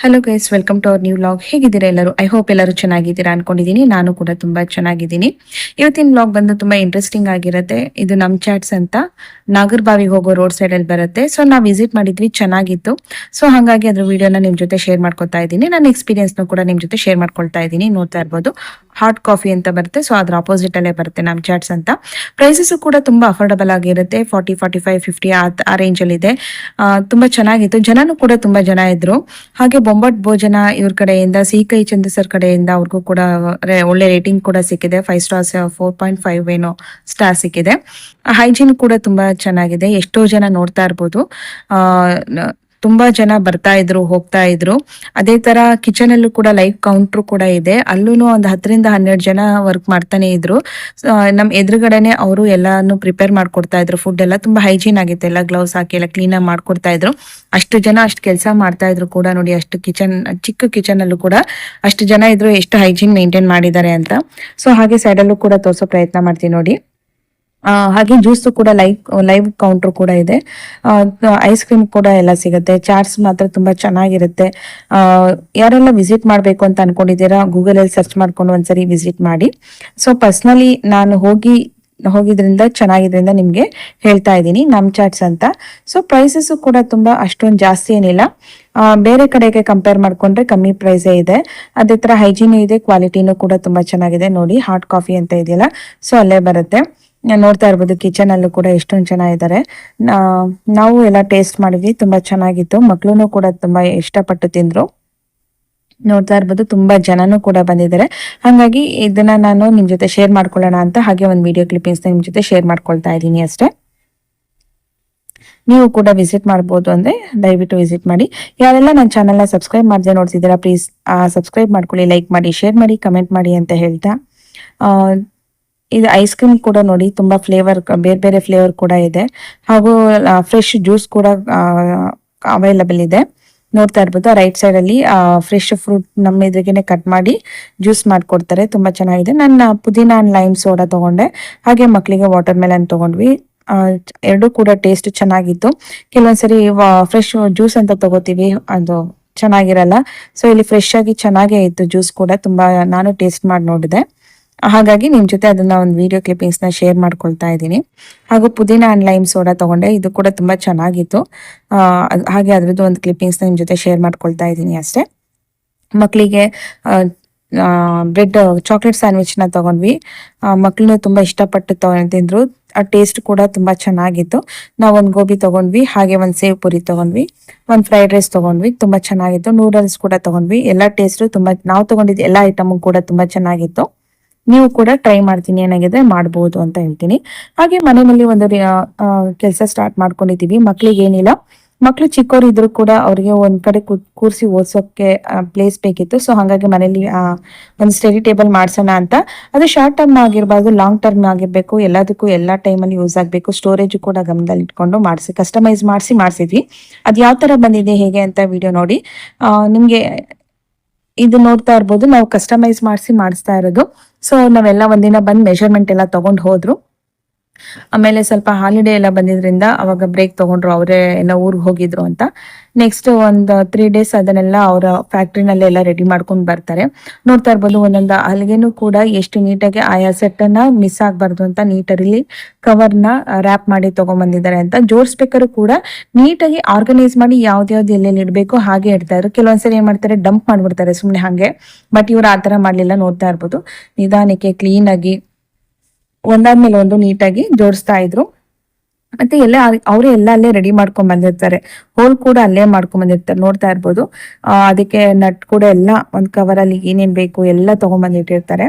Hello guys, welcome to our new vlog. ಹೇಗಿದ್ದೀರಾ ಎಲ್ಲರೂ? I hope ಎಲ್ಲರೂ ಚೆನ್ನಾಗಿದ್ದೀರಾ ಅನ್ಕೊಂಡಿದ್ದೀನಿ. ನಾನು ಕೂಡ ತುಂಬಾ ಚೆನ್ನಾಗಿದ್ದೀನಿ. ಇವತ್ತಿನ ವ್ಲಾಗ್ ಬಂದು ತುಂಬಾ ಇಂಟ್ರೆಸ್ಟಿಂಗ್ ಆಗಿರುತ್ತೆ. ಇದು ನಮ್ ಚಾಟ್ಸ್ ಅಂತ ನಾಗರ್ಬಾವಿಗೆ ಹೋಗೋ ರೋಡ್ ಸೈಡ್ ಅಲ್ಲಿ ಬರುತ್ತೆ. ಸೊ ನಾವು ವಿಸಿಟ್ ಮಾಡಿದ್ವಿ, ಚೆನ್ನಾಗಿತ್ತು. ಸೊ ಹಾಗಾಗಿ ಅದ್ರ ವಿಡಿಯೋನ ನಿಮ್ ಜೊತೆ ಶೇರ್ ಮಾಡ್ಕೊತಾ ಇದ್ದೀನಿ. ನನ್ನ ಎಕ್ಸ್ಪೀರಿಯನ್ಸ್ ಕೂಡ ನಿಮ್ ಜೊತೆ ಶೇರ್ ಮಾಡ್ಕೊಳ್ತಾ ಇದ್ದೀನಿ. ನೋಡ್ತಾ ಇರ್ಬೋದು, ಹಾಟ್ ಕಾಫಿ ಅಂತ ಬರುತ್ತೆ. ಸೊ ಅದ್ರ ಆಪೋಸಿಟ್ ಅಲ್ಲೇ ಬರುತ್ತೆ ನಮ್ ಚಾಟ್ಸ್ ಅಂತ. ಪ್ರೈಸಸ್ ಕೂಡ ತುಂಬಾ ಅಫೋರ್ಡಬಲ್ ಆಗಿರುತ್ತೆ. 40, 45, 50 ಆ ರೇಂಜ್ ಅಲ್ಲಿ ಇದೆ. ತುಂಬಾ ಚೆನ್ನಾಗಿತ್ತು. ಜನನು ಕೂಡ ತುಂಬಾ ಜನ ಇದ್ರು. ಹಾಗೆ ಬೊಂಬಟ್ ಭೋಜನ ಇವ್ರ ಕಡೆಯಿಂದ, ಸಿಕೈ ಚಂದ್ರ ಸರ್ ಕಡೆಯಿಂದ ಅವ್ರಿಗೂ ಕೂಡ ಒಳ್ಳೆ ರೇಟಿಂಗ್ ಕೂಡ ಸಿಕ್ಕಿದೆ. 5 ಸ್ಟಾರ್ಸ್, 4.5 ಏನೋ ಸ್ಟಾರ್ ಸಿಕ್ಕಿದೆ. ಹೈಜೀನ್ ಕೂಡ ತುಂಬಾ ಚೆನ್ನಾಗಿದೆ. ಎಷ್ಟೋ ಜನ ನೋಡ್ತಾ ಇರ್ಬೋದು, ಆ ತುಂಬಾ ಜನ ಬರ್ತಾ ಇದ್ರು, ಹೋಗ್ತಾ ಇದ್ರು. ಅದೇ ತರ ಕಿಚನ್ ಅಲ್ಲೂ ಕೂಡ ಲೈವ್ ಕೌಂಟರ್ ಕೂಡ ಇದೆ. ಅಲ್ಲೂ ಒಂದು 10 ರಿಂದ 12 ಜನ ವರ್ಕ್ ಮಾಡ್ತಾನೆ ಇದ್ರು. ನಮ್ ಎದುರುಗಡೆನೆ ಅವರು ಎಲ್ಲಾನು ಪ್ರಿಪೇರ್ ಮಾಡ್ಕೊಡ್ತಾ ಇದ್ರು. ಫುಡ್ ಎಲ್ಲ ತುಂಬಾ ಹೈಜೀನ್ ಆಗಿತ್ತು. ಎಲ್ಲ ಗ್ಲೌಸ್ ಹಾಕಿ ಎಲ್ಲ ಕ್ಲೀನ್ ಆಗಿ ಮಾಡ್ಕೊಡ್ತಾ ಇದ್ರು. ಅಷ್ಟು ಜನ ಅಷ್ಟು ಕೆಲಸ ಮಾಡ್ತಾ ಇದ್ರು ಕೂಡ ನೋಡಿ. ಅಷ್ಟು ಚಿಕ್ಕ ಕಿಚನ್ ಅಲ್ಲೂ ಕೂಡ ಅಷ್ಟು ಜನ ಇದ್ರು. ಎಷ್ಟು ಹೈಜೀನ್ ಮೇಂಟೈನ್ ಮಾಡಿದ್ದಾರೆ ಅಂತ. ಸೊ ಹಾಗೆ ಸೈಡ್ ಅಲ್ಲೂ ಕೂಡ ತೋರ್ಸೋ ಪ್ರಯತ್ನ ಮಾಡ್ತೀನಿ ನೋಡಿ. ಹಾಗೆ ಜ್ಯೂಸ್ ಕೂಡ ಲೈವ್ ಕೌಂಟರ್ ಕೂಡ ಇದೆ. ಐಸ್ ಕ್ರೀಮ್ ಕೂಡ ಎಲ್ಲ ಸಿಗುತ್ತೆ. ಚಾಟ್ಸ್ ಮಾತ್ರ ತುಂಬಾ ಚೆನ್ನಾಗಿರುತ್ತೆ. ಯಾರೆಲ್ಲ ವಿಸಿಟ್ ಮಾಡಬೇಕು ಅಂತ ಅನ್ಕೊಂಡಿದ್ದೀರಾ, ಗೂಗಲ್ ಅಲ್ಲಿ ಸರ್ಚ್ ಮಾಡ್ಕೊಂಡು ಒಂದ್ಸರಿ ವಿಸಿಟ್ ಮಾಡಿ. ಸೊ ಪರ್ಸನಲಿ ನಾನು ಹೋಗಿದ್ರಿಂದ ಚೆನ್ನಾಗಿದ್ರಿಂದ ನಿಮ್ಗೆ ಹೇಳ್ತಾ ಇದ್ದೀನಿ, ನಮ್ ಚಾಟ್ಸ್ ಅಂತ. ಸೊ ಪ್ರೈಸಸ್ ಕೂಡ ತುಂಬಾ ಅಷ್ಟೊಂದು ಜಾಸ್ತಿ ಏನಿಲ್ಲ. ಬೇರೆ ಕಡೆಗೆ ಕಂಪೇರ್ ಮಾಡ್ಕೊಂಡ್ರೆ ಕಮ್ಮಿ ಪ್ರೈಸೇ ಇದೆ. ಅದೇ ತರ ಹೈಜೀನ್ ಇದೆ, ಕ್ವಾಲಿಟಿನೂ ಕೂಡ ತುಂಬಾ ಚೆನ್ನಾಗಿದೆ. ನೋಡಿ, ಹಾಟ್ ಕಾಫಿ ಅಂತ ಇದೆಯಲ್ಲ, ಸೊ ಅಲ್ಲೇ ಬರುತ್ತೆ. ನೋಡ್ತಾ ಇರ್ಬೋದು, ಕಿಚನ್ ಅಲ್ಲೂ ಕೂಡ ಎಷ್ಟೊಂದು ಜನ ಇದ್ದಾರೆ. ನಾವು ಎಲ್ಲ ಟೇಸ್ಟ್ ಮಾಡಿದ್ವಿ, ತುಂಬಾ ಚೆನ್ನಾಗಿತ್ತು. ಮಕ್ಳು ಕೂಡ ತುಂಬಾ ಇಷ್ಟಪಟ್ಟು ತಿಂದ್ರು. ನೋಡ್ತಾ ಇರ್ಬೋದು, ತುಂಬಾ ಜನನು ಕೂಡ ಬಂದಿದ್ದಾರೆ. ಹಾಗಾಗಿ ಇದನ್ನ ನಾನು ನಿಮ್ ಜೊತೆ ಶೇರ್ ಮಾಡ್ಕೊಳ್ಳೋಣ ಅಂತ ಹಾಗೆ ಒಂದು ವಿಡಿಯೋ ಕ್ಲಿಪ್ಪಿಂಗ್ಸ್ ನಿಮ್ ಜೊತೆ ಶೇರ್ ಮಾಡ್ಕೊಳ್ತಾ ಇದ್ದೀನಿ ಅಷ್ಟೇ. ನೀವು ಕೂಡ ವಿಸಿಟ್ ಮಾಡ್ಬೋದು ಅಂದ್ರೆ ದಯವಿಟ್ಟು ವಿಸಿಟ್ ಮಾಡಿ. ಯಾರೆಲ್ಲ ನನ್ನ ಚಾನೆಲ್ನ ಸಬ್ಸ್ಕ್ರೈಬ್ ಮಾಡದೆ ನೋಡ್ತಿದ್ದೀರಾ, ಪ್ಲೀಸ್ ಸಬ್ಸ್ಕ್ರೈಬ್ ಮಾಡ್ಕೊಳ್ಳಿ, ಲೈಕ್ ಮಾಡಿ, ಶೇರ್ ಮಾಡಿ, ಕಮೆಂಟ್ ಮಾಡಿ ಅಂತ ಹೇಳ್ತಾ, ಇದು ಐಸ್ ಕ್ರೀಮ್ ಕೂಡ ನೋಡಿ, ತುಂಬಾ ಫ್ಲೇವರ್, ಬೇರೆ ಬೇರೆ ಫ್ಲೇವರ್ ಕೂಡ ಇದೆ. ಹಾಗೂ ಫ್ರೆಶ್ ಜ್ಯೂಸ್ ಕೂಡ ಅವೈಲಬಲ್ ಇದೆ. ನೋಡ್ತಾ ಇರ್ಬೋದು, ರೈಟ್ ಸೈಡ್ ಅಲ್ಲಿ ಫ್ರೆಶ್ ಫ್ರೂಟ್ ನಮ್ಮ ಎದುರಿಗೆನೆ ಕಟ್ ಮಾಡಿ ಜ್ಯೂಸ್ ಮಾಡ್ಕೊಡ್ತಾರೆ. ತುಂಬಾ ಚೆನ್ನಾಗಿದೆ. ನನ್ನ ಪುದೀನ ಅಂಡ್ ಲೈಮ್ ಸೋಡಾ ತಗೊಂಡೆ. ಹಾಗೆ ಮಕ್ಕಳಿಗೆ ವಾಟರ್ ಮೆಲನ್ ತಗೊಂಡ್ವಿ. ಎರಡು ಕೂಡ ಟೇಸ್ಟ್ ಚೆನ್ನಾಗಿತ್ತು. ಕೆಲವೊಂದ್ಸರಿ ಫ್ರೆಶ್ ಜ್ಯೂಸ್ ಅಂತ ತಗೋತೀವಿ, ಅದು ಚೆನ್ನಾಗಿರಲ್ಲ. ಸೊ ಇಲ್ಲಿ ಫ್ರೆಶ್ ಆಗಿ ಚೆನ್ನಾಗೇ ಇತ್ತು ಜ್ಯೂಸ್ ಕೂಡ. ತುಂಬಾ ನಾನು ಟೇಸ್ಟ್ ಮಾಡಿ ನೋಡಿದೆ. ಹಾಗಾಗಿ ನಿಮ್ ಜೊತೆ ಅದನ್ನ ಒಂದು ವಿಡಿಯೋ ಕ್ಲಿಪ್ಪಿಂಗ್ಸ್ ನ ಶೇರ್ ಮಾಡ್ಕೊಳ್ತಾ ಇದ್ದೀನಿ. ಹಾಗೂ ಪುದೀನ ಅಂಡ್ ಲೈಮ್ ಸೋಡಾ ತಗೊಂಡೆ. ಇದು ಕೂಡ ತುಂಬಾ ಚೆನ್ನಾಗಿತ್ತು. ಹಾಗೆ ಅದ್ರದ್ದು ಒಂದು ಕ್ಲಿಪ್ಪಿಂಗ್ಸ್ ನಿಮ್ ಜೊತೆ ಶೇರ್ ಮಾಡ್ಕೊಳ್ತಾ ಇದ್ದೀನಿ ಅಷ್ಟೇ. ಮಕ್ಕಳಿಗೆ ಬ್ರೆಡ್ ಚಾಕ್ಲೇಟ್ ಸ್ಯಾಂಡ್ವಿಚ್ ನ ತಗೊಂಡ್ವಿ. ಮಕ್ಕಳನ್ನು ತುಂಬಾ ಇಷ್ಟಪಟ್ಟು ತಿಂದ್ರು. ಆ ಟೇಸ್ಟ್ ಕೂಡ ತುಂಬಾ ಚೆನ್ನಾಗಿತ್ತು. ನಾವ್ ಒಂದ್ ಗೋಬಿ ತಗೊಂಡ್ವಿ, ಹಾಗೆ ಒಂದ್ ಸೇವ್ ಪುರಿ ತಗೊಂಡ್ವಿ, ಒಂದ್ ಫ್ರೈಡ್ ರೈಸ್ ತಗೊಂಡ್ವಿ. ತುಂಬಾ ಚೆನ್ನಾಗಿತ್ತು. ನೂಡಲ್ಸ್ ಕೂಡ ತಗೊಂಡ್ವಿ. ಎಲ್ಲಾ ಟೇಸ್ಟ್ ತುಂಬಾ, ನಾವು ತಗೊಂಡಿದ್ದು ಎಲ್ಲಾ ಐಟಮ್ ಕೂಡ ತುಂಬಾ ಚೆನ್ನಾಗಿತ್ತು. ನೀವು ಕೂಡ ಟ್ರೈ ಮಾಡ್ತೀನಿ ಏನಾಗಿದೆ ಮಾಡಬಹುದು ಅಂತ ಹೇಳ್ತೀನಿ. ಹಾಗೆ ಮನೆಯಲ್ಲಿ ಒಂದು ಕೆಲಸ ಸ್ಟಾರ್ಟ್ ಮಾಡ್ಕೊಂಡಿದೀವಿ. ಮಕ್ಳಿಗೆ ಏನಿಲ್ಲ, ಮಕ್ಳು ಚಿಕ್ಕವರು ಇದ್ರು ಕೂಡ ಅವ್ರಿಗೆ ಒಂದ್ ಕಡೆ ಕೂರ್ಸಿ ಓದ್ಸೋಕೆ ಪ್ಲೇಸ್ ಬೇಕಿತ್ತು. ಸೊ ಹಾಗಾಗಿ ಮನೇಲಿ ಒಂದು ಸ್ಟಡಿ ಟೇಬಲ್ ಮಾಡ್ಸೋಣ ಅಂತ. ಅದು ಶಾರ್ಟ್ ಟರ್ಮ್ ಆಗಿರ್ಬಾರ್ದು, ಲಾಂಗ್ ಟರ್ಮ್ ಆಗಿರ್ಬೇಕು. ಎಲ್ಲದಕ್ಕೂ ಎಲ್ಲಾ ಟೈಮಲ್ಲಿ ಯೂಸ್ ಆಗ್ಬೇಕು. ಸ್ಟೋರೇಜ್ ಕೂಡ ಗಮನದಲ್ಲಿ ಇಟ್ಕೊಂಡು ಕಸ್ಟಮೈಸ್ ಮಾಡಿಸಿದ್ವಿ. ಅದ್ ಯಾವ ತರ ಬಂದಿದೆ ಹೇಗೆ ಅಂತ ವಿಡಿಯೋ ನೋಡಿ. ನಿಮ್ಗೆ ಇದು ನೋಡ್ತಾ ಇರ್ಬೋದು, ನಾವು ಕಸ್ಟಮೈಸ್ ಮಾಡಿಸ್ತಾ ಇರೋದು. ಸೊ ನಾವೆಲ್ಲ ಒಂದಿನ ಬಂದ್ ಮೆಷರ್ಮೆಂಟ್ ಎಲ್ಲ ತಗೊಂಡ್ ಹೋದ್ರು. ಆಮೇಲೆ ಸ್ವಲ್ಪ ಹಾಲಿಡೇ ಎಲ್ಲ ಬಂದಿದ್ರಿಂದ ಅವಾಗ ಬ್ರೇಕ್ ತಗೊಂಡ್ರು. ಅವರೇ ಎಲ್ಲ ಊರಿಗೆ ಹೋಗಿದ್ರು ಅಂತ. ನೆಕ್ಸ್ಟ್ ಒಂದು 3 days ಅದನ್ನೆಲ್ಲ ಅವರ ಫ್ಯಾಕ್ಟ್ರಿನಲ್ಲಿ ಎಲ್ಲ ರೆಡಿ ಮಾಡ್ಕೊಂಡು ಬರ್ತಾರೆ. ನೋಡ್ತಾ ಇರ್ಬೋದು, ಒಂದೊಂದು ಅಲ್ಲಿಗೆನು ಕೂಡ ಎಷ್ಟು ನೀಟಾಗಿ ಆಯಾ ಸೆಟ್ ಅನ್ನ ಮಿಸ್ ಆಗ್ಬಾರ್ದು ಅಂತ ನೀಟಲ್ಲಿ ಕವರ್ ನ ರ್ಯಾಪ್ ಮಾಡಿ ತಗೊಂಡ್ಬಂದಿದ್ದಾರೆ ಅಂತ. ಜೋಡಿಸ್ಬೇಕಾದ್ರು ಕೂಡ ನೀಟಾಗಿ ಆರ್ಗನೈಸ್ ಮಾಡಿ ಯಾವ್ದ್ಯಾವ್ದು ಎಲ್ಲೆಲ್ಲಿ ಇಡಬೇಕು ಹಾಗೆ ಇಡ್ತಾ ಇದ್ರು. ಕೆಲವೊಂದ್ಸರಿ ಏನ್ ಮಾಡ್ತಾರೆ, ಡಂಪ್ ಮಾಡ್ಬಿಡ್ತಾರೆ ಸುಮ್ನೆ ಹಂಗೆ. ಬಟ್ ಇವ್ರು ಆತರ ಮಾಡ್ಲಿಲ್ಲ. ನೋಡ್ತಾ ಇರ್ಬೋದು, ನಿಧಾನಕ್ಕೆ ಕ್ಲೀನ್ ಆಗಿ ಒಂದಾದ್ಮೇಲೆ ಒಂದು ನೀಟಾಗಿ ಜೋಡಿಸ್ತಾ ಇದ್ರು. ಮತ್ತೆ ಎಲ್ಲ ಅವರೇ ಎಲ್ಲ ಅಲ್ಲೇ ರೆಡಿ ಮಾಡ್ಕೊಂಡ್ ಬಂದಿರ್ತಾರೆ. ಹೋಲ್ ಕೂಡ ಅಲ್ಲೇ ಮಾಡ್ಕೊಂಡ್ ಬಂದಿರ್ತಾರೆ. ನೋಡ್ತಾ ಇರ್ಬೋದು, ಅದಕ್ಕೆ ನಟ್ ಕೂಡ ಎಲ್ಲ ಒಂದ್ ಕವರ್ ಅಲ್ಲಿ ಏನೇನ್ ಬೇಕು ಎಲ್ಲ ತಗೊಂಡ್ಬಂದಿಟ್ಟಿರ್ತಾರೆ.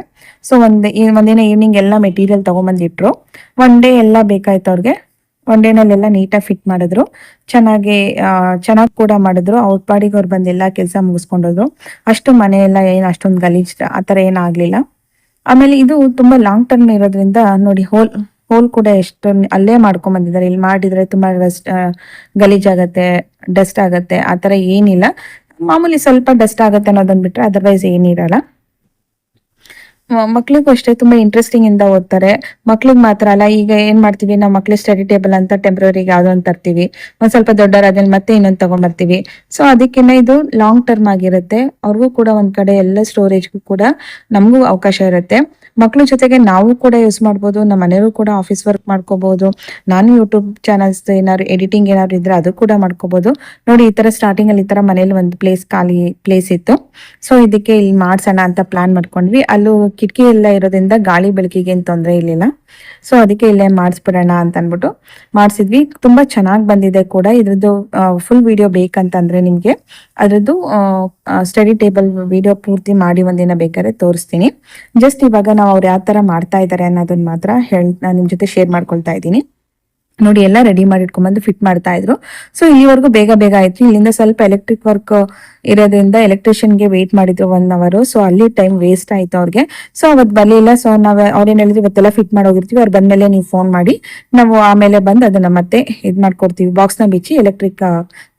ಸೊ ಒಂದಿನ ಈವ್ನಿಂಗ್ ಎಲ್ಲ ಮೆಟೀರಿಯಲ್ ತಗೊಂಡ್ಬಂದಿಟ್ರು. ಒನ್ ಡೇ ಎಲ್ಲ ಬೇಕಾಯ್ತು ಅವ್ರಿಗೆ. ಒನ್ ಡೇನಲ್ಲೆಲ್ಲ ನೀಟಾಗಿ ಫಿಟ್ ಮಾಡಿದ್ರು. ಚೆನ್ನಾಗಿ ಕೂಡ ಮಾಡಿದ್ರು. ಅವ್ರ ಪಾಡಿಗೆ ಅವ್ರು ಬಂದೆಲ್ಲ ಕೆಲಸ ಮುಗಿಸ್ಕೊಂಡೋದ್ರು. ಅಷ್ಟು ಮನೆ ಎಲ್ಲ ಏನ್ ಅಷ್ಟೊಂದು ಗಲೀಜ್ ಆತರ ಏನಾಗ್ಲಿಲ್ಲ. ಆಮೇಲೆ ಇದು ತುಂಬಾ ಲಾಂಗ್ ಟರ್ಮ್ ಇರೋದ್ರಿಂದ ನೋಡಿ, ಹೋಲ್ ಕೂಡ ಎಷ್ಟು ಅಲ್ಲೇ ಮಾಡ್ಕೊಂಡ್ ಬಂದಿದ್ದಾರೆ. ಇಲ್ಲಿ ಮಾಡಿದ್ರೆ ತುಂಬಾ ಗಲೀಜ್ ಆಗತ್ತೆ, ಡಸ್ಟ್ ಆಗತ್ತೆ, ಆತರ ಏನಿಲ್ಲ. ಮಾಮೂಲಿ ಸ್ವಲ್ಪ ಡಸ್ಟ್ ಆಗತ್ತೆ ಅನ್ನೋದನ್ನ ಬಿಟ್ರೆ ಅದರ್ವೈಸ್ ಏನಿರಲ್ಲ. ಮಕ್ಳಿಗೂ ಅಷ್ಟೇ ತುಂಬಾ ಇಂಟ್ರೆಸ್ಟಿಂಗ್ ಇಂದ ಓದ್ತಾರೆ. ಮಕ್ಳಿಗೆ ಮಾತ್ರ ಅಲ್ಲ, ಈಗ ಏನ್ ಮಾಡ್ತೀವಿ ನಾವು ಮಕ್ಳಿಗೆ ಸ್ಟಡಿ ಟೇಬಲ್ ಅಂತ ಟೆಂಪ್ರರಿ ಯಾವ್ದೋ ಒಂದ್ ತರ್ತೀವಿ. ಒಂದ್ ಸ್ವಲ್ಪ ದೊಡ್ಡವರಾದ್ಮೇಲೆ ಮತ್ತೆ ಇನ್ನೊಂದ್ ತಗೊಂಡ್ಬರ್ತೀವಿ. ಸೊ ಅದಕ್ಕಿನ್ನ ಇದು ಲಾಂಗ್ ಟರ್ಮ್ ಆಗಿರುತ್ತೆ. ಅವ್ರಿಗೂ ಕೂಡ ಒಂದ್ ಕಡೆ ಎಲ್ಲ ಸ್ಟೋರೇಜ್ಗೂ ಕೂಡ ನಮಗೂ ಅವಕಾಶ ಇರುತ್ತೆ. ಮಕ್ಳ ಜೊತೆಗೆ ನಾವು ಕೂಡ ಯೂಸ್ ಮಾಡ್ಬೋದು, ನಮ್ಮ ಮನೆಯವರು ಕೂಡ ಆಫೀಸ್ ವರ್ಕ್ ಮಾಡ್ಕೋಬಹುದು. ನಾನು ಯೂಟ್ಯೂಬ್ ಚಾನಲ್ಸ್ ಏನಾದ್ರು ಎಡಿಟಿಂಗ್ ಏನಾದ್ರು ಇದ್ರೆ ಅದು ಕೂಡ ಮಾಡ್ಕೋಬಹುದು. ನೋಡಿ, ಈ ತರ ಸ್ಟಾರ್ಟಿಂಗ್ ಅಲ್ಲಿ ಈ ತರ ಮನೇಲಿ ಒಂದು ಖಾಲಿ ಪ್ಲೇಸ್ ಇತ್ತು. ಸೊ ಇದಕ್ಕೆ ಇಲ್ಲಿ ಮಾಡ್ಸೋಣ ಅಂತ ಪ್ಲಾನ್ ಮಾಡ್ಕೊಂಡ್ವಿ. ಅಲ್ಲೂ ಕಿಟಕಿ ಎಲ್ಲ ಇರೋದ್ರಿಂದ ಗಾಳಿ ಬೆಳಕಿಗೆ ಏನ್ ತೊಂದರೆ ಇರ್ಲಿಲ್ಲ. ಸೊ ಅದಕ್ಕೆ ಇಲ್ಲೇ ಮಾಡಿಸ್ಬಿಡೋಣ ಅಂತ ಅನ್ಬಿಟ್ಟು ಮಾಡಿಸಿದ್ವಿ. ತುಂಬಾ ಚೆನ್ನಾಗಿ ಬಂದಿದೆ ಕೂಡ. ಇದ್ರದ್ದು ಫುಲ್ ವಿಡಿಯೋ ಬೇಕಂತಂದ್ರೆ ನಿಮ್ಗೆ ಅದ್ರದ್ದು ಸ್ಟಡಿ ಟೇಬಲ್ ವಿಡಿಯೋ ಪೂರ್ತಿ ಮಾಡಿ ಒಂದಿನ ಬೇಕಾದ್ರೆ ತೋರಿಸ್ತೀನಿ. ಜಸ್ಟ್ ಇವಾಗ ನಾವು ಅವ್ರು ಯಾವ ತರ ಮಾಡ್ತಾ ಇದ್ದಾರೆ ಅನ್ನೋದನ್ನ ಮಾತ್ರ ನಾನು ನಿಮ್ ಜೊತೆ ಶೇರ್ ಮಾಡ್ಕೊಳ್ತಾ ಇದ್ದೀನಿ. ನೋಡಿ, ಎಲ್ಲ ರೆಡಿ ಮಾಡಿ ಇಟ್ಕೊಂಡ್ಬಂದು ಫಿಟ್ ಮಾಡ್ತಾ ಇದ್ರು. ಸೊ ಇಲ್ಲಿವರೆಗೂ ಬೇಗ ಬೇಗ ಆಯ್ತು. ಇಲ್ಲಿಂದ ಸ್ವಲ್ಪ ಎಲೆಕ್ಟ್ರಿಕ್ ವರ್ಕ್ ಇರೋದ್ರಿಂದ ಎಲೆಕ್ಟ್ರಿಷಿಯನ್ಗೆ ವೇಟ್ ಮಾಡಿದ್ರು 1 hour. ಸೊ ಅಲ್ಲಿ ಟೈಮ್ ವೇಸ್ಟ್ ಆಯ್ತು ಅವ್ರಿಗೆ. ಸೊ ಅವತ್ತು ಬರ್ಲಿಲ್ಲ. ಸೊ ನಾವ್ ಅವ್ರೇನ್ ಹೇಳಿದ್ರು, ಇವತ್ತೆಲ್ಲ ಫಿಟ್ ಮಾಡೋಗಿರ್ತೀವಿ, ಅವ್ರು ಬಂದ್ಮೇಲೆ ನೀವು ಫೋನ್ ಮಾಡಿ ನಾವು ಆಮೇಲೆ ಬಂದು ಅದನ್ನ ಮತ್ತೆ ಇದ್ ಮಾಡ್ಕೊಡ್ತೀವಿ, ಬಾಕ್ಸ್ ನ ಬಿಚ್ಚಿ ಎಲೆಕ್ಟ್ರಿಕ್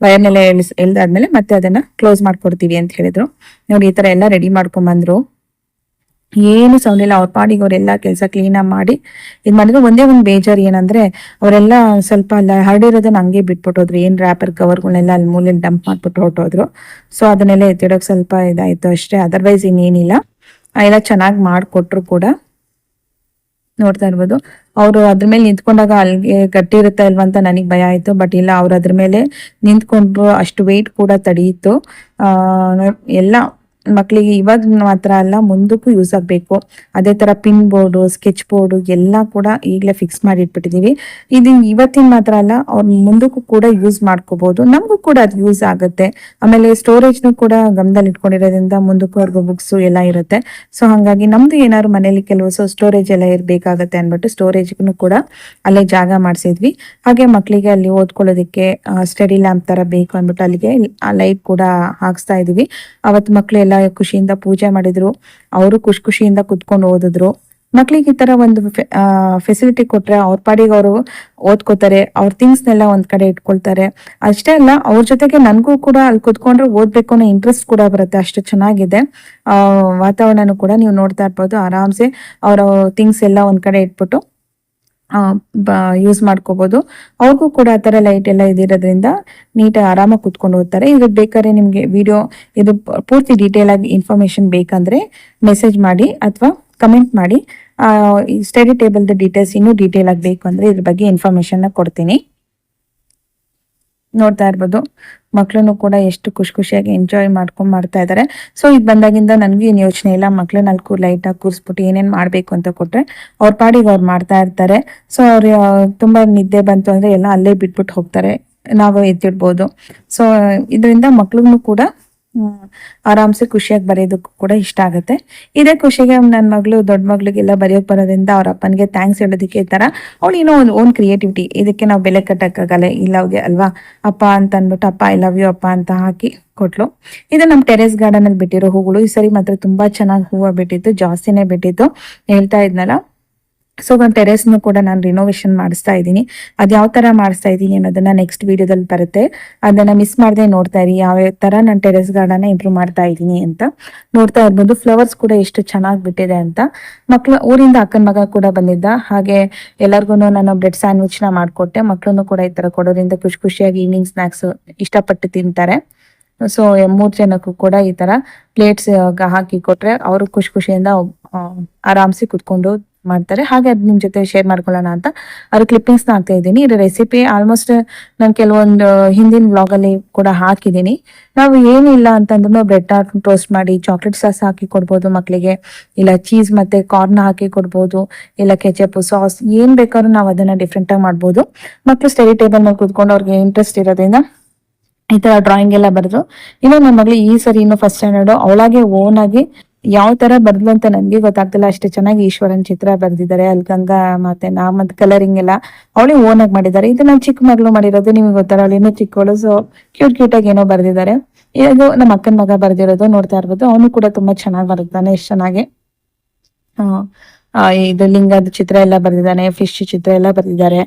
ವೈರ್ನೆಲ್ಲ ಎಳ್ದಾದ್ಮೇಲೆ ಮತ್ತೆ ಅದನ್ನ ಕ್ಲೋಸ್ ಮಾಡ್ಕೊಡ್ತೀವಿ ಅಂತ ಹೇಳಿದ್ರು. ನೋಡಿ, ಈ ತರ ಎಲ್ಲ ರೆಡಿ ಮಾಡ್ಕೊಂಡ್ ಬಂದ್ರು. ಏನು ಸೌಂಡ್ ಇಲ್ಲ, ಅವ್ರ ಪಾಡಿಗೆ ಅವರೆಲ್ಲ ಕೆಲಸ ಕ್ಲೀನ್ ಮಾಡಿ ಇದ್ ಮಾಡಿದ್ರು. ಒಂದೇ ಒಂದು ಬೇಜಾರು ಏನಂದ್ರೆ, ಅವರೆಲ್ಲ ಸ್ವಲ್ಪ ಹರಡಿರೋದನ್ನ ಹಂಗೆ ಬಿಟ್ಬಿಟ್ಟೋದ್ರು. ಏನ್ ರ್ಯಾಪರ್ ಕವರ್ಗಳನ್ನೆಲ್ಲ ಅಲ್ಲಿ ಮೂಲೆಯಲ್ಲಿ ಡಂಪ್ ಮಾಡ್ಬಿಟ್ಟು ಹೊರಟೋದ್ರು. ಸೊ ಅದನ್ನೆಲ್ಲ ಎತ್ತಿಡೋಕ್ ಸ್ವಲ್ಪ ಇದಾಯ್ತು ಅಷ್ಟೇ, ಅದರ್ವೈಸ್ ಇನ್ನೇನಿಲ್ಲ. ಎಲ್ಲ ಚೆನ್ನಾಗಿ ಮಾಡ್ಕೊಟ್ರು ಕೂಡ. ನೋಡ್ತಾ ಇರ್ಬೋದು, ಅವರು ಅದ್ರ ಮೇಲೆ ನಿಂತ್ಕೊಂಡಾಗ ಅಲ್ಲಿಗೆ ಗಟ್ಟಿ ಇರುತ್ತಾ ಇಲ್ವಾ ಅಂತ ನನಗೆ ಭಯ ಆಯ್ತು. ಬಟ್ ಇಲ್ಲ, ಅವ್ರು ಅದ್ರ ಮೇಲೆ ನಿಂತ್ಕೊಂಡ್ರು. ಅಷ್ಟು ವೆಯ್ಟ್ ಕೂಡ ತಡೆಯಿತು. ಎಲ್ಲ ಮಕ್ಕಳಿಗೆ ಇವಾಗ ಮಾತ್ರ ಅಲ್ಲ, ಮುಂದಕ್ಕೂ ಯೂಸ್ ಆಗ್ಬೇಕು. ಅದೇ ತರ ಪಿನ್ ಬೋರ್ಡು, ಸ್ಕೆಚ್ ಬೋರ್ಡು ಎಲ್ಲ ಕೂಡ ಈಗಲೇ ಫಿಕ್ಸ್ ಮಾಡಿ ಇಟ್ಬಿಟ್ಟಿದೀವಿ. ಇದು ಇವತ್ತಿನ ಮಾತ್ರ ಅಲ್ಲ, ಅವ್ರ ಮುಂದಕ್ಕೂ ಕೂಡ ಯೂಸ್ ಮಾಡ್ಕೋಬಹುದು. ನಮಗೂ ಕೂಡ ಅದು ಯೂಸ್ ಆಗುತ್ತೆ. ಆಮೇಲೆ ಸ್ಟೋರೇಜ್ನು ಕೂಡ ಗಮನದಲ್ಲಿ ಇಟ್ಕೊಂಡಿರೋದ್ರಿಂದ ಮುಂದಕ್ಕೂ ಅವ್ರಿಗೂ ಬುಕ್ಸ್ ಎಲ್ಲ ಇರುತ್ತೆ. ಸೊ ಹಂಗಾಗಿ ನಮ್ದು ಏನಾದ್ರು ಮನೇಲಿ ಕೆಲವು ಸ್ಟೋರೇಜ್ ಎಲ್ಲ ಇರ್ಬೇಕಾಗತ್ತೆ ಅನ್ಬಿಟ್ಟು ಸ್ಟೋರೇಜ್ಗೂ ಕೂಡ ಅಲ್ಲೇ ಜಾಗ ಮಾಡಿಸಿದ್ವಿ. ಹಾಗೆ ಮಕ್ಕಳಿಗೆ ಅಲ್ಲಿ ಓದ್ಕೊಳ್ಳೋದಕ್ಕೆ ಸ್ಟಡಿ ಲ್ಯಾಂಪ್ ತರ ಬೇಕು ಅಂದ್ಬಿಟ್ಟು ಅಲ್ಲಿಗೆ ಲೈಟ್ ಕೂಡ ಹಾಕ್ಸ್ತಾ ಇದೀವಿ. ಅವತ್ತು ಮಕ್ಳು ಎಲ್ಲ ಖುಷಿಯಿಂದ ಪೂಜೆ ಮಾಡಿದ್ರು. ಅವರು ಖುಷಿಯಿಂದ ಕುತ್ಕೊಂಡು ಓದಿದ್ರು. ಮಕ್ಳಿಗೆ ಈ ತರ ಒಂದು ಫೆಸಿಲಿಟಿ ಕೊಟ್ರೆ ಅವ್ರ ಪಾಡಿಗೆ ಅವರು ಓದ್ಕೋತಾರೆ, ಅವ್ರ ಥಿಂಗ್ಸ್ನೆಲ್ಲ ಒಂದ್ ಕಡೆ ಇಟ್ಕೊಳ್ತಾರೆ. ಅಷ್ಟೇ ಅಲ್ಲ, ಅವ್ರ ಜೊತೆಗೆ ನನ್ಗೂ ಕೂಡ ಅಲ್ಲಿ ಕುತ್ಕೊಂಡ್ರೆ ಓದ್ಬೇಕು ಅನ್ನೋ ಇಂಟ್ರೆಸ್ಟ್ ಕೂಡ ಬರುತ್ತೆ. ಅಷ್ಟು ಚೆನ್ನಾಗಿದೆ ವಾತಾವರಣನೂ ಕೂಡ. ನೀವು ನೋಡ್ತಾ ಇರ್ಬೋದು, ಆರಾಮ್ಸೆ ಅವರ ಥಿಂಗ್ಸ್ ಎಲ್ಲ ಒಂದ್ ಕಡೆ ಇಟ್ಬಿಟ್ಟು ಯೂಸ್ ಮಾಡ್ಕೋಬಹುದು. ಅವ್ರಿಗೂ ಕೂಡ ಆ ತರ ಲೈಟ್ ಎಲ್ಲ ಇದಿರೋದ್ರಿಂದ ನೀಟಾಗಿ ಆರಾಮಾಗಿ ಕುತ್ಕೊಂಡು ಹೋಗ್ತಾರೆ. ಇದು ಬೇಕಾದ್ರೆ ನಿಮ್ಗೆ ವಿಡಿಯೋ ಇದು ಪೂರ್ತಿ ಡೀಟೇಲ್ ಆಗಿ ಇನ್ಫಾರ್ಮೇಶನ್ ಬೇಕಂದ್ರೆ ಮೆಸೇಜ್ ಮಾಡಿ ಅಥವಾ ಕಮೆಂಟ್ ಮಾಡಿ. ಸ್ಟಡಿ ಟೇಬಲ್ ಡೀಟೇಲ್ಸ್ ಇನ್ನೂ ಡೀಟೇಲ್ ಆಗಿ ಬೇಕು ಅಂದ್ರೆ ಇದ್ರ ಬಗ್ಗೆ ಇನ್ಫಾರ್ಮೇಶನ್ ಕೊಡ್ತೀನಿ. ನೋಡ್ತಾ ಇರ್ಬೋದು, ಮಕ್ಳನ್ನು ಕೂಡ ಎಷ್ಟು ಖುಷಿಯಾಗಿ ಎಂಜಾಯ್ ಮಾಡ್ತಾ ಇದ್ದಾರೆ. ಸೊ ಇದು ಬಂದಾಗಿಂದ ನನ್ಗೆ ಏನ್ ಯೋಚನೆ ಇಲ್ಲ. ಮಕ್ಳನ್ನ ಅಲ್ಲಿ ಲೈಟ್ ಆಗಿ ಕೂರಿಸ್ಬಿಟ್ಟು ಏನೇನ್ ಮಾಡ್ಬೇಕು ಅಂತ ಕೊಟ್ರೆ ಅವ್ರ ಪಾಡಿಗೆ ಅವ್ರು ಮಾಡ್ತಾ ಇರ್ತಾರೆ. ಸೊ ಅವ್ರ ತುಂಬಾ ನಿದ್ದೆ ಬಂತು ಅಂದ್ರೆ ಎಲ್ಲ ಅಲ್ಲೇ ಬಿಟ್ಬಿಟ್ಟು ಹೋಗ್ತಾರೆ, ನಾವು ಎತ್ತಿಡ್ಬೋದು. ಸೊ ಇದರಿಂದ ಮಕ್ಳಿಗೂ ಕೂಡ ಆರಾಮ್ಸೆ ಖುಷಿಯಾಗಿ ಬರೆಯೋದಕ್ಕೂ ಕೂಡ ಇಷ್ಟ ಆಗುತ್ತೆ. ಇದೇ ಖುಷಿಗೆ ನನ್ನ ಮಗಳು ದೊಡ್ಡ ಮಗಳಿಗೆಲ್ಲ ಬರೆಯೋಕ್ ಬರೋದ್ರಿಂದ ಅವ್ರ ಅಪ್ಪನಿಗೆ ಥ್ಯಾಂಕ್ಸ್ ಹೇಳೋದಕ್ಕೆ ಈ ತರ ಅವಳು ಏನೋ ಒಂದು ಓನ್ ಕ್ರಿಯೇಟಿವಿಟಿ. ಇದಕ್ಕೆ ನಾವು ಬೆಲೆ ಕಟ್ಟಕ್ಕಾಗಲ್ಲ, ಇಲ್ಲವ್ಗೆ ಅಲ್ವಾ ಅಪ್ಪ ಅಂತ ಅಂದ್ಬಿಟ್ಟು ಅಪ್ಪ ಐ ಲವ್ ಯು ಅಪ್ಪ ಅಂತ ಹಾಕಿ ಕೊಟ್ಲು. ಇದು ನಮ್ ಟೆರೆಸ್ ಗಾರ್ಡನ್ ಅಲ್ಲಿ ಬಿಟ್ಟಿರೋ ಹೂಗಳು. ಈ ಸರಿ ಮಾತ್ರ ತುಂಬಾ ಚೆನ್ನಾಗಿ ಹೂವು ಬಿಟ್ಟಿತ್ತು, ಜಾಸ್ತಿನೇ ಬಿಟ್ಟಿತ್ತು. ಹೇಳ್ತಾ ಇದ್ನಲ್ಲ, ಸೊ ಟೆರೆಸ್ನು ಕೂಡ ನಾನು ರಿನೋವೇಷನ್ ಮಾಡಿಸ್ತಾ ಇದ್ದೀನಿ. ಅದ್ ಯಾವ ತರ ಮಾಡಿಸ್ತಾ ಇದ್ದೀನಿ ಅನ್ನೋದನ್ನ ನೆಕ್ಸ್ಟ್ ವಿಡಿಯೋದಲ್ಲಿ ಬರುತ್ತೆ. ಅದನ್ನ ಮಿಸ್ ಮಾಡದೆ ನೋಡ್ತಾ ಇರಿ, ಯಾವ ತರ ನಾನು ಟೆರೆಸ್ ಗಾರ್ಡನ್ ಇಂಪ್ರೂವ್ ಮಾಡ್ತಾ ಇದ್ದೀನಿ ಅಂತ. ನೋಡ್ತಾ ಇರ್ಬೋದು, ಫ್ಲವರ್ಸ್ ಕೂಡ ಎಷ್ಟು ಚೆನ್ನಾಗಿ ಬಿಟ್ಟಿದೆ ಅಂತ. ಮಕ್ಳು ಊರಿಂದ ಅಕ್ಕನ ಮಗ ಕೂಡ ಬಂದಿದ್ದ. ಹಾಗೆ ಎಲ್ಲರಿಗೂ ನಾನು ಬ್ರೆಡ್ ಸ್ಯಾಂಡ್ವಿಚ್ ನ ಮಾಡ್ಕೊಟ್ಟೆ. ಮಕ್ಳನ್ನು ಕೂಡ ಈ ತರ ಕೊಡೋದ್ರಿಂದ ಖುಷಿಯಾಗಿ ಈವ್ನಿಂಗ್ ಸ್ನಾಕ್ಸ್ ಇಷ್ಟಪಟ್ಟು ತಿಂತಾರೆ. ಸೊ 3 ಜನಕ್ಕೂ ಕೂಡ ಈ ತರ ಪ್ಲೇಟ್ಸ್ ಹಾಕಿ ಕೊಟ್ರೆ ಅವರು ಖುಷಿಯಿಂದ ಆರಾಮ್ಸಿ ಕುತ್ಕೊಂಡು ಮಾಡ್ತಾರೆ. ಹಾಗೆ ಅದ್ ನಿಮ್ ಜೊತೆ ಶೇರ್ ಮಾಡ್ಕೊಳ್ಳೋಣ ಅಂತ ಅದ್ರ ಕ್ಲಿಪ್ಪಿಂಗ್ಸ್ ನ ಹಾಕ್ತಾ ಇದ್ದೀನಿ. ಇದು ರೆಸಿಪಿ ಆಲ್ಮೋಸ್ಟ್ ನಾನು ಕೆಲವೊಂದು ಹಿಂದಿನ ವ್ಲಾಗ್ ಅಲ್ಲಿ ಕೂಡ ಹಾಕಿದ್ದೀನಿ. ನಾವು ಏನಿಲ್ಲ ಅಂತಂದ್ರೂ ಬ್ರೆಡ್ ಟೋಸ್ಟ್ ಮಾಡಿ ಚಾಕ್ಲೇಟ್ ಸಾಸ್ ಹಾಕಿ ಕೊಡ್ಬೋದು ಮಕ್ಕಳಿಗೆ, ಇಲ್ಲ ಚೀಸ್ ಮತ್ತೆ ಕಾರ್ನ್ ಹಾಕಿ ಕೊಡ್ಬೋದು, ಇಲ್ಲ ಕೆಚಪ್ ಸಾಸ್ ಏನ್ ಬೇಕಾದ್ರೂ ನಾವು ಅದನ್ನ ಡಿಫ್ರೆಂಟ್ ಆಗಿ ಮಾಡ್ಬೋದು. ಮಕ್ಕಳು ಸ್ಟಡಿ ಟೇಬಲ್ ಮೇಲೆ ಕೂತ್ಕೊಂಡು ಅವ್ರಿಗೆ ಇಂಟ್ರೆಸ್ಟ್ ಇರೋದ್ರಿಂದ ಈ ತರ ಡ್ರಾಯಿಂಗ್ ಎಲ್ಲ ಬರೆದ್ರು. ಇನ್ನು ನನ್ನ ಮಗಳು ಈ ಸರಿ ಇನ್ನು ಫಸ್ಟ್ ಸ್ಟ್ಯಾಂಡರ್ಡ್, ಅವಳಾಗೆ ಓನ್ ಆಗಿ ಯಾವ ತರ ಬರ್ದ್ಲು ಅಂತ ನನ್ಗೆ ಗೊತ್ತಾಗ್ತಿಲ್ಲ. ಅಷ್ಟೇ ಚೆನ್ನಾಗಿ ಈಶ್ವರನ್ ಚಿತ್ರ ಬರ್ದಿದ್ದಾರೆ. ಅಲ್ಲಿ ಗಂಗಾ ಮತ್ತೆ ಮತ್ತೆ ಕಲರಿಂಗ್ ಎಲ್ಲ ಅವಳೇ ಓನ್ ಆಗಿ ಮಾಡಿದ್ದಾರೆ. ಇದು ನನ್ನ ಚಿಕ್ಕ ಮಗಳು ಮಾಡಿರೋದು, ನಿಮ್ಗೆ ಗೊತ್ತಾರ ಅವಳು ಇನ್ನೂ ಚಿಕ್ಕವಳು. ಸೊ ಕ್ಯೂಟ್ ಆಗಿ ಏನೋ ಬರ್ದಿದ್ದಾರೆ. ಇದು ನಮ್ಮ ಅಕ್ಕನ ಮಗ ಬರ್ದಿರೋದು. ನೋಡ್ತಾ ಇರ್ಬೋದು, ಅವನು ಕೂಡ ತುಂಬಾ ಚೆನ್ನಾಗಿ ಬರ್ದಿದ್ದಾನೆ. ಎಷ್ಟು ಚೆನ್ನಾಗಿ ಇದು ಲಿಂಗದ ಚಿತ್ರ ಎಲ್ಲ ಬರ್ದಿದ್ದಾನೆ, ಫಿಶ್ ಚಿತ್ರ ಎಲ್ಲ ಬರ್ದಿದ್ದಾರೆ.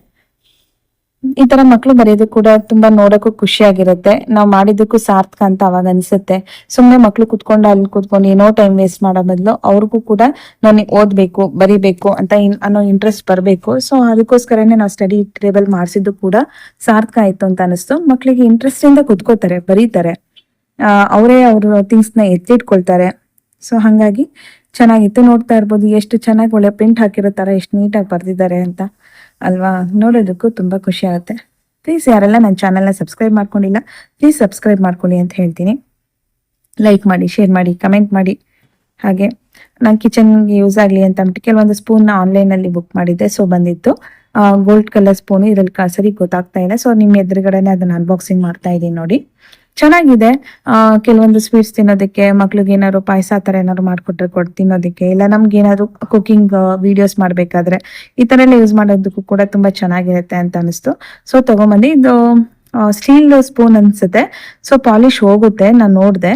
ಈ ತರ ಮಕ್ಳು ಬರೆಯೋದು ಕೂಡ ತುಂಬಾ ನೋಡಕ್ಕೂ ಖುಷಿಯಾಗಿರುತ್ತೆ. ನಾವು ಮಾಡಿದ್ದಕ್ಕೂ ಸಾರ್ಥಕ ಅಂತ ಅವಾಗ ಅನ್ಸುತ್ತೆ. ಸುಮ್ನೆ ಮಕ್ಳು ಕುತ್ಕೊಂಡು ಅಲ್ಲಿ ಕುತ್ಕೊಂಡು ಏನೋ ಟೈಮ್ ವೇಸ್ಟ್ ಮಾಡೋ ಬದಲು ಅವ್ರಿಗೂ ಕೂಡ ನಾನು ಓದ್ಬೇಕು ಬರಿಬೇಕು ಅಂತ ಅನ್ನೋ ಇಂಟ್ರೆಸ್ಟ್ ಬರಬೇಕು. ಸೊ ಅದಕ್ಕೋಸ್ಕರನೇ ನಾವು ಸ್ಟಡಿ ಟೇಬಲ್ ಮಾಡಿಸಿದ್ದು ಕೂಡ ಸಾರ್ಥಕ ಆಯ್ತು ಅಂತ ಅನಿಸ್ತು. ಮಕ್ಳಿಗೆ ಇಂಟ್ರೆಸ್ಟ್ ಇಂದ ಕುತ್ಕೋತಾರೆ, ಬರೀತಾರೆ, ಅವರೇ ಅವ್ರ ಥಿಂಗ್ಸ್ ನ ಎತ್ತಿಟ್ಕೊಳ್ತಾರೆ. ಸೊ ಹಂಗಾಗಿ ಚೆನ್ನಾಗಿತ್ತು. ನೋಡ್ತಾ ಇರ್ಬೋದು ಎಷ್ಟು ಚೆನ್ನಾಗಿ ಒಳ್ಳೆ ಪ್ರಿಂಟ್ ಹಾಕಿರೋ ತರ ಎಷ್ಟು ನೀಟಾಗಿ ಬರ್ದಿದ್ದಾರೆ ಅಂತ ಅಲ್ವಾ. ನೋಡೋದಕ್ಕೂ ತುಂಬಾ ಖುಷಿ ಆಗುತ್ತೆ. ಪ್ಲೀಸ್ ಯಾರೆಲ್ಲ ನನ್ನ ಚಾನಲ್ನ ಸಬ್ಸ್ಕ್ರೈಬ್ ಮಾಡ್ಕೊಂಡಿಲ್ಲ ಪ್ಲೀಸ್ ಸಬ್ಸ್ಕ್ರೈಬ್ ಮಾಡ್ಕೊಳ್ಳಿ ಅಂತ ಹೇಳ್ತೀನಿ. ಲೈಕ್ ಮಾಡಿ, ಶೇರ್ ಮಾಡಿ, ಕಮೆಂಟ್ ಮಾಡಿ. ಹಾಗೆ ನಾನು ಕಿಚನ್ಗೆ ಯೂಸ್ ಆಗಲಿ ಅಂತ ಅಂದ್ಬಿಟ್ಟು ಕೆಲವೊಂದು ಸ್ಪೂನ್ನ ಆನ್ಲೈನಲ್ಲಿ ಬುಕ್ ಮಾಡಿದ್ದೆ. ಸೊ ಬಂದಿತ್ತು ಗೋಲ್ಡ್ ಕಲರ್ ಸ್ಪೂನು, ಇದ್ರಲ್ಲಿ ಸರಿ ಗೊತ್ತಾಗ್ತಾ ಇಲ್ಲ. ಸೊ ನಿಮ್ಮ ಎದುರುಗಡೆನೆ ಅದನ್ನ ಅನ್ಬಾಕ್ಸಿಂಗ್ ಮಾಡ್ತಾ ಇದ್ದೀನಿ ನೋಡಿ. ಚೆನ್ನಾಗಿದೆ. ಕೆಲವೊಂದು ಸ್ವೀಟ್ಸ್ ತಿನ್ನೋದಕ್ಕೆ, ಮಕ್ಳಿಗೆ ಏನಾದ್ರು ಪಾಯಸ ಆ ಥರ ಏನಾದ್ರು ಮಾಡ್ಕೊಟ್ರೆ ತಿನ್ನೋದಕ್ಕೆ, ಇಲ್ಲ ನಮ್ಗೆ ಏನಾದ್ರು ಕುಕಿಂಗ್ ವಿಡಿಯೋಸ್ ಮಾಡ್ಬೇಕಾದ್ರೆ ಈ ತರ ಎಲ್ಲ ಯೂಸ್ ಮಾಡೋದಕ್ಕೂ ಕೂಡ ತುಂಬಾ ಚೆನ್ನಾಗಿರುತ್ತೆ ಅಂತ ಅನಿಸ್ತು. ಸೊ ತಗೊಂಬಂದು ಇದು ಸ್ಟೀಲ್ ಸ್ಪೂನ್ ಅನ್ಸುತ್ತೆ. ಸೊ ಪಾಲಿಶ್ ಹೋಗುತ್ತೆ, ನಾನು ನೋಡಿದೆ.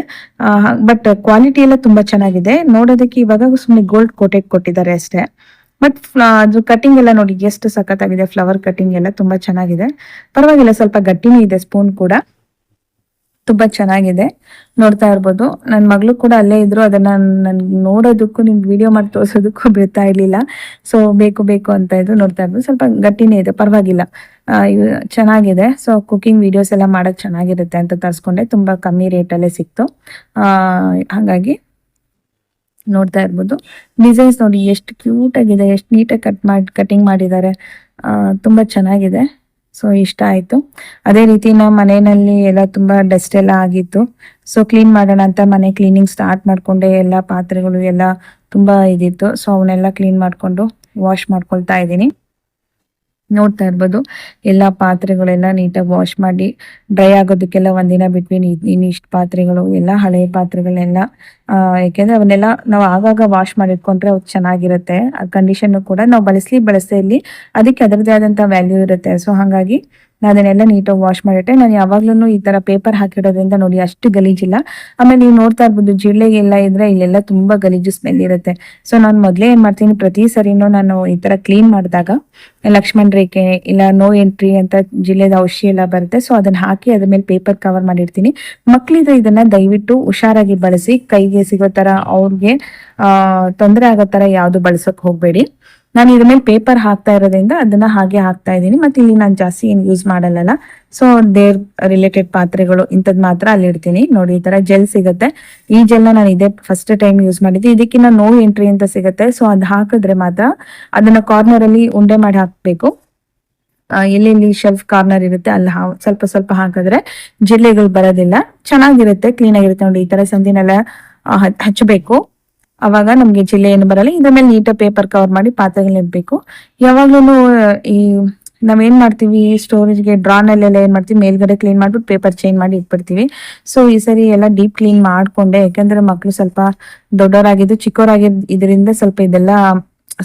ಬಟ್ ಕ್ವಾಲಿಟಿ ಎಲ್ಲ ತುಂಬಾ ಚೆನ್ನಾಗಿದೆ. ನೋಡೋದಕ್ಕೆ ಇವಾಗ ಸುಮ್ಮನೆ ಗೋಲ್ಡ್ ಕೋಟೆಡ್ ಕೊಟ್ಟಿದ್ದಾರೆ ಅಷ್ಟೇ. ಬಟ್ ಅದು ಕಟಿಂಗ್ ಎಲ್ಲ ನೋಡಿ ಎಷ್ಟು ಸಖತ್ತಾಗಿದೆ. ಫ್ಲವರ್ ಕಟಿಂಗ್ ಎಲ್ಲ ತುಂಬಾ ಚೆನ್ನಾಗಿದೆ. ಪರವಾಗಿಲ್ಲ, ಸ್ವಲ್ಪ ಗಟ್ಟಿನೂ ಇದೆ ಸ್ಪೂನ್ ಕೂಡ. ತುಂಬಾ ಚೆನ್ನಾಗಿದೆ. ನೋಡ್ತಾ ಇರ್ಬೋದು. ನನ್ನ ಮಗಳು ಕೂಡ ಅಲ್ಲೇ ಇದ್ರು. ಅದನ್ನ ನನ್ಗೆ ನೋಡೋದಕ್ಕೂ ನಿಮ್ಗೆ ವಿಡಿಯೋ ಮಾಡಿ ತೋರ್ಸೋದಕ್ಕೂ ಬಿಡ್ತಾ ಇರ್ಲಿಲ್ಲ. ಸೊ ಬೇಕು ಬೇಕು ಅಂತ ಇದ್ರು. ನೋಡ್ತಾ ಇರ್ಬೋದು. ಸ್ವಲ್ಪ ಗಟ್ಟಿನೇ ಇದೆ, ಪರವಾಗಿಲ್ಲ, ಚೆನ್ನಾಗಿದೆ. ಸೊ ಕುಕಿಂಗ್ ವಿಡಿಯೋಸ್ ಎಲ್ಲ ಮಾಡೋದು ಚೆನ್ನಾಗಿರುತ್ತೆ ಅಂತ ತರಿಸ್ಕೊಂಡೆ. ತುಂಬಾ ಕಮ್ಮಿ ರೇಟಲ್ಲೇ ಸಿಕ್ತು. ಹಾಗಾಗಿ ನೋಡ್ತಾ ಇರ್ಬೋದು. ಡಿಸೈನ್ಸ್ ನೋಡಿ ಎಷ್ಟು ಕ್ಯೂಟ್ ಆಗಿದೆ, ಎಷ್ಟು ನೀಟಾಗಿ ಕಟಿಂಗ್ ಮಾಡಿದ್ದಾರೆ. ತುಂಬಾ ಚೆನ್ನಾಗಿದೆ. ಸೊ ಇಷ್ಟ ಆಯ್ತು. ಅದೇ ರೀತಿ ನಾವು ಮನೆಯಲ್ಲಿ ಎಲ್ಲ ತುಂಬಾ ಡಸ್ಟ್ ಎಲ್ಲ ಆಗಿತ್ತು. ಸೊ ಕ್ಲೀನ್ ಮಾಡೋಣ ಅಂತ ಮನೆ ಕ್ಲೀನಿಂಗ್ ಸ್ಟಾರ್ಟ್ ಮಾಡ್ಕೊಂಡೆ. ಎಲ್ಲ ಪಾತ್ರೆಗಳು ಎಲ್ಲ ತುಂಬಾ ಇದಿತ್ತು. ಸೊ ಅವನ್ನೆಲ್ಲ ಕ್ಲೀನ್ ಮಾಡ್ಕೊಂಡು ವಾಶ್ ಮಾಡ್ಕೊಳ್ತಾ ಇದ್ದೀನಿ. ನೋಡ್ತಾ ಇರ್ಬೋದು. ಎಲ್ಲ ಪಾತ್ರೆಗಳೆಲ್ಲ ನೀಟಾಗಿ ವಾಶ್ ಮಾಡಿ ಡ್ರೈ ಆಗೋದಕ್ಕೆಲ್ಲ ಒಂದಿನ ಬಿಟ್ವಿ. ಇಷ್ಟು ಪಾತ್ರೆಗಳು ಎಲ್ಲ ಹಳೆಯ ಪಾತ್ರೆಗಳೆಲ್ಲ, ಯಾಕೆಂದ್ರೆ ಅವನ್ನೆಲ್ಲ ನಾವು ಆಗಾಗ ವಾಶ್ ಮಾಡಿಟ್ಕೊಂಡ್ರೆ ಅವು ಚೆನ್ನಾಗಿರುತ್ತೆ. ಆ ಕಂಡೀಷನ್ ಕೂಡ ನಾವು ಬಳಸದೇ ಇಲ್ಲಿ ಅದಕ್ಕೆ ಅದರದೇ ಆದಂತ ವ್ಯಾಲ್ಯೂ ಇರುತ್ತೆ. ಸೊ ಹಾಗಾಗಿ ನಾನು ಅದನ್ನೆಲ್ಲ ನೀಟಾಗಿ ವಾಶ್ ಮಾಡಿಟ್ಟೆ. ನಾನು ಯಾವಾಗ್ಲೂ ಈ ತರ ಪೇಪರ್ ಹಾಕಿಡೋದ್ರಿಂದ ನೋಡಿ ಅಷ್ಟು ಗಲೀಜಿಲ್ಲ. ಆಮೇಲೆ ನೀವು ನೋಡ್ತಾ ಇರ್ಬೋದು, ಜಿರಳೆಗೆಲ್ಲ ಇದ್ರೆ ಇಲ್ಲೆಲ್ಲ ತುಂಬಾ ಗಲೀಜು ಸ್ಮೆಲ್ ಇರುತ್ತೆ. ಸೊ ನಾನು ಮೊದ್ಲೇ ಏನ್ ಮಾಡ್ತೀನಿ, ಪ್ರತಿ ಸರಿನೂ ನಾನು ಈ ತರ ಕ್ಲೀನ್ ಮಾಡಿದಾಗ ಲಕ್ಷ್ಮಣ್ ರೇಖೆ ಇಲ್ಲ ನೋ ಎಂಟ್ರಿ ಅಂತ ಜಿಲ್ಲೆದ ಔಷಧಿ ಎಲ್ಲ ಬರುತ್ತೆ. ಸೊ ಅದನ್ನ ಹಾಕಿ ಅದ್ರ ಮೇಲೆ ಪೇಪರ್ ಕವರ್ ಮಾಡಿರ್ತೀನಿ. ಮಕ್ಳಿದ್ರೆ ಇದನ್ನ ದಯವಿಟ್ಟು ಹುಷಾರಾಗಿ ಬಳಸಿ. ಕೈಗೆ ಸಿಗೋ ತರ, ಅವ್ರಿಗೆ ತೊಂದರೆ ಆಗೋ ತರ ಯಾವ್ದು ಬಳಸಕ್ ಹೋಗ್ಬೇಡಿ. ನಾನು ಇದ್ರ ಮೇಲೆ ಪೇಪರ್ ಹಾಕ್ತಾ ಇರೋದ್ರಿಂದ ಅದನ್ನ ಹಾಗೆ ಹಾಕ್ತಾ ಇದ್ದೀನಿ. ಮತ್ತೆ ಇಲ್ಲಿ ನಾನು ಜಾಸ್ತಿ ಏನು ಯೂಸ್ ಮಾಡಲ್ಲ. ಸೊ ದೇರ್ ರಿಲೇಟೆಡ್ ಪಾತ್ರೆಗಳು ಇಂಥದ್ ಮಾತ್ರ ಅಲ್ಲಿ ಇಡ್ತೀನಿ. ನೋಡಿ ಈ ತರ ಜೆಲ್ ಸಿಗುತ್ತೆ. ಈ ಜೆಲ್ನ ನಾನು ಇದೇ ಫಸ್ಟ್ ಟೈಮ್ ಯೂಸ್ ಮಾಡಿದ್ದೆ. ಇದಕ್ಕಿನ್ನ ನೋ ಎಂಟ್ರಿ ಅಂತ ಸಿಗುತ್ತೆ. ಸೊ ಅದ್ ಹಾಕಿದ್ರೆ ಮಾತ್ರ ಅದನ್ನ ಕಾರ್ನರ್ ಅಲ್ಲಿ ಉಂಡೆ ಮಾಡಿ ಹಾಕ್ಬೇಕು. ಎಲ್ಲೆಲ್ಲಿ ಶೆಲ್ಫ್ ಕಾರ್ನರ್ ಇರುತ್ತೆ ಅಲ್ಲಿ ಸ್ವಲ್ಪ ಸ್ವಲ್ಪ ಹಾಕಿದ್ರೆ ಜಿಲ್ಲೆಗಳು ಬರೋದಿಲ್ಲ. ಚೆನ್ನಾಗಿರುತ್ತೆ, ಕ್ಲೀನ್ ಆಗಿರುತ್ತೆ. ನೋಡಿ ಈ ತರ ಸಂದಿನೆಲ್ಲ ಹಚ್ಚಬೇಕು. ಅವಾಗ ನಮ್ಗೆ ಜಿಲ್ಲೆ ಏನು ಬರಲ್ಲ. ಇದ್ರ ಮೇಲೆ ನೀಟಾಗಿ ಪೇಪರ್ ಕವರ್ ಮಾಡಿ ಪಾತ್ರೆಗಳನ್ನ ಇಡ್ಬೇಕು. ಯಾವಾಗ್ಲೂ ಈ ನಾವೇನ್ ಮಾಡ್ತೀವಿ, ಸ್ಟೋರೇಜ್ಗೆ ಡ್ರಾನಲ್ಲೆಲ್ಲ ಏನ್ ಮಾಡ್ತೀವಿ, ಮೇಲ್ಗಡೆ ಕ್ಲೀನ್ ಮಾಡ್ಬಿಟ್ಟು ಪೇಪರ್ ಚೇಂಜ್ ಮಾಡಿ ಇಟ್ಬಿಡ್ತೀವಿ. ಸೊ ಈ ಸರಿ ಎಲ್ಲ ಡೀಪ್ ಕ್ಲೀನ್ ಮಾಡ್ಕೊಂಡೆ. ಯಾಕಂದ್ರೆ ಮಕ್ಳು ಸ್ವಲ್ಪ ದೊಡ್ಡವರಾಗಿದ್ದು, ಇದರಿಂದ ಸ್ವಲ್ಪ ಇದೆಲ್ಲ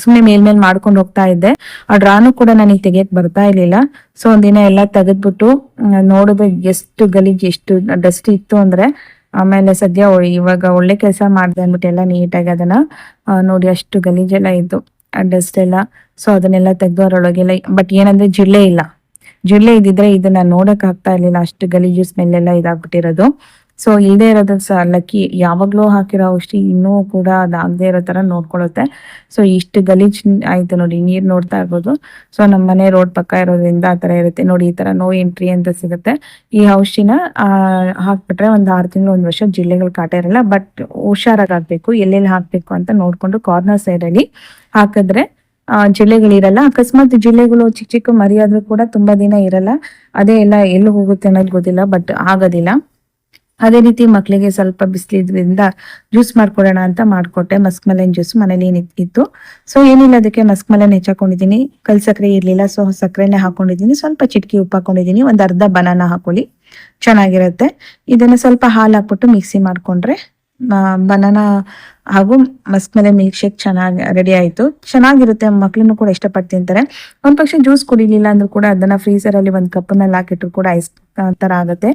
ಸುಮ್ನೆ ಮೇಲ್ಮೇಲ್ ಮಾಡ್ಕೊಂಡು ಹೋಗ್ತಾ ಇದ್ದೆ. ಆ ಡ್ರಾನು ಕೂಡ ನನಗೆ ತೆಗಿಯಕ್ ಬರ್ತಾ ಇರ್ಲಿಲ್ಲ. ಸೊ ಒಂದಿನ ಎಲ್ಲ ತೆಗೆದ್ಬಿಟ್ಟು ನೋಡಿದ್ರೆ ಎಷ್ಟು ಗಲೀಜ್, ಎಷ್ಟು ಡಸ್ಟ್ ಇತ್ತು ಅಂದ್ರೆ. ಆಮೇಲೆ ಸದ್ಯ ಇವಾಗ ಒಳ್ಳೆ ಕೆಲಸ ಮಾಡ್ದೆ ಅಂದ್ಬಿಟ್ಟು ಎಲ್ಲ ನೀಟಾಗಿ ಅದನ್ನ ನೋಡಿ ಅಷ್ಟು ಗಲೀಜೆಲ್ಲ ಇದ್ದು ಡಸ್ಟ್ ಎಲ್ಲ. ಸೊ ಅದನ್ನೆಲ್ಲ ತೆಗೆದು ಅದರೊಳಗೆಲ್ಲ, ಬಟ್ ಏನಂದ್ರೆ ಜಿರಳೆ ಇದ್ದಿದ್ರೆ ಇದನ್ನ ನೋಡಕ್ ಆಗ್ತಾ ಇರ್ಲಿಲ್ಲ. ಅಷ್ಟು ಗಲೀಜು ಸ್ಮೆಲ್ ಎಲ್ಲ ಇದಾಗ್ಬಿಟ್ಟಿರೋದು. ಸೊ ಇಲ್ಲದೆ ಇರೋದು ಲಕ್ಕಿ. ಯಾವಾಗ್ಲೂ ಹಾಕಿರೋ ಔಷಧಿ ಇನ್ನೂ ಕೂಡ ಅದಾಗದೆ ಇರೋ ತರ ನೋಡ್ಕೊಳ್ಳುತ್ತೆ. ಸೊ ಇಷ್ಟು ಗಲೀಜ್ ಆಯ್ತು ನೋಡಿ. ನೀರ್ ನೋಡ್ತಾ ಇರ್ಬೋದು. ಸೊ ನಮ್ಮ ಮನೆ ರೋಡ್ ಪಕ್ಕ ಇರೋದ್ರಿಂದ ಆ ತರ ಇರುತ್ತೆ ನೋಡಿ. ಈ ತರ ನೋ ಎಂಟ್ರಿ ಅಂತ ಸಿಗುತ್ತೆ. ಈ ಔಷಧಿನ ಹಾಕ್ಬಿಟ್ರೆ ಒಂದ್ 6 ತಿಂಗಳು 1 ವರ್ಷ ಜಿಲ್ಲೆಗಳು ಕಾಟ ಇರಲ್ಲ. ಬಟ್ ಹುಷಾರಾಗಿ ಹಾಕ್ಬೇಕು. ಎಲ್ಲೆಲ್ಲಿ ಹಾಕ್ಬೇಕು ಅಂತ ನೋಡ್ಕೊಂಡು ಕಾರ್ನರ್ ಸೈಡ್ ಅಲ್ಲಿ ಹಾಕಿದ್ರೆ ಜಿಲ್ಲೆಗಳಿರಲ್ಲ. ಅಕಸ್ಮಾತ್ ಜಿಲ್ಲೆಗಳು ಚಿಕ್ಕ ಚಿಕ್ಕ ಮರಿ ಆದ್ರೂ ಕೂಡ ತುಂಬಾ ದಿನ ಇರಲ್ಲ. ಅದೇ ಎಲ್ಲ ಎಲ್ಲಿ ಹೋಗುತ್ತೆ ಅನ್ನೋದು ಗೊತ್ತಿಲ್ಲ, ಬಟ್ ಆಗೋದಿಲ್ಲ. ಅದೇ ರೀತಿ ಮಕ್ಕಳಿಗೆ ಸ್ವಲ್ಪ ಬಿಸಿಲಿದ್ರಿಂದ ಜ್ಯೂಸ್ ಮಾಡ್ಕೊಡೋಣ ಅಂತ ಮಾಡ್ಕೊಟ್ಟೆ. ಮಸ್ಕ್ ಮೆಲನ್ ಜ್ಯೂಸ್ ಮನೇಲಿ ಇತ್ತು. ಸೊ ಏನಿಲ್ಲ, ಅದಕ್ಕೆ ಮಸ್ಕ್ ಮೆಲನ್ ಹೆಚ್ಚಾಕೊಂಡಿದ್ದೀನಿ. ಕಲ್ ಸಕ್ಕರೆ ಇರ್ಲಿಲ್ಲ, ಸೊ ಸಕ್ಕರೆನೆ ಹಾಕೊಂಡಿದ್ದೀನಿ. ಸ್ವಲ್ಪ ಚಿಟಕಿ ಉಪ್ಪು ಹಾಕೊಂಡಿದ್ದೀನಿ. ಒಂದ್ ಅರ್ಧ ಬನಾನಾ ಹಾಕೊಳ್ಳಿ, ಚೆನ್ನಾಗಿರುತ್ತೆ. ಇದನ್ನ ಸ್ವಲ್ಪ ಹಾಲು ಹಾಕ್ಬಿಟ್ಟು ಮಿಕ್ಸಿ ಮಾಡ್ಕೊಂಡ್ರೆ ಬನಾನಾ ಹಾಗೂ ಮಸ್ಕ್ ಮೆಲನ್ ಮಿಲ್ಕ್ ಶೇಕ್ ಚೆನ್ನಾಗಿ ರೆಡಿ ಆಯ್ತು. ಚೆನ್ನಾಗಿರುತ್ತೆ. ಮಕ್ಳನ್ನು ಕೂಡ ಇಷ್ಟಪಟ್ಟು ತಿಂತಾರೆ. ಒಂದ್ ಪಕ್ಷ ಜ್ಯೂಸ್ ಕುಡಿಲಿಲ್ಲ ಅಂದ್ರೂ ಕೂಡ ಅದನ್ನ ಫ್ರೀಸರ್ ಅಲ್ಲಿ ಒಂದ್ ಕಪ್ನಲ್ಲಿ ಹಾಕಿಟ್ರು ಕೂಡ ಐಸ್ ತರ ಆಗುತ್ತೆ.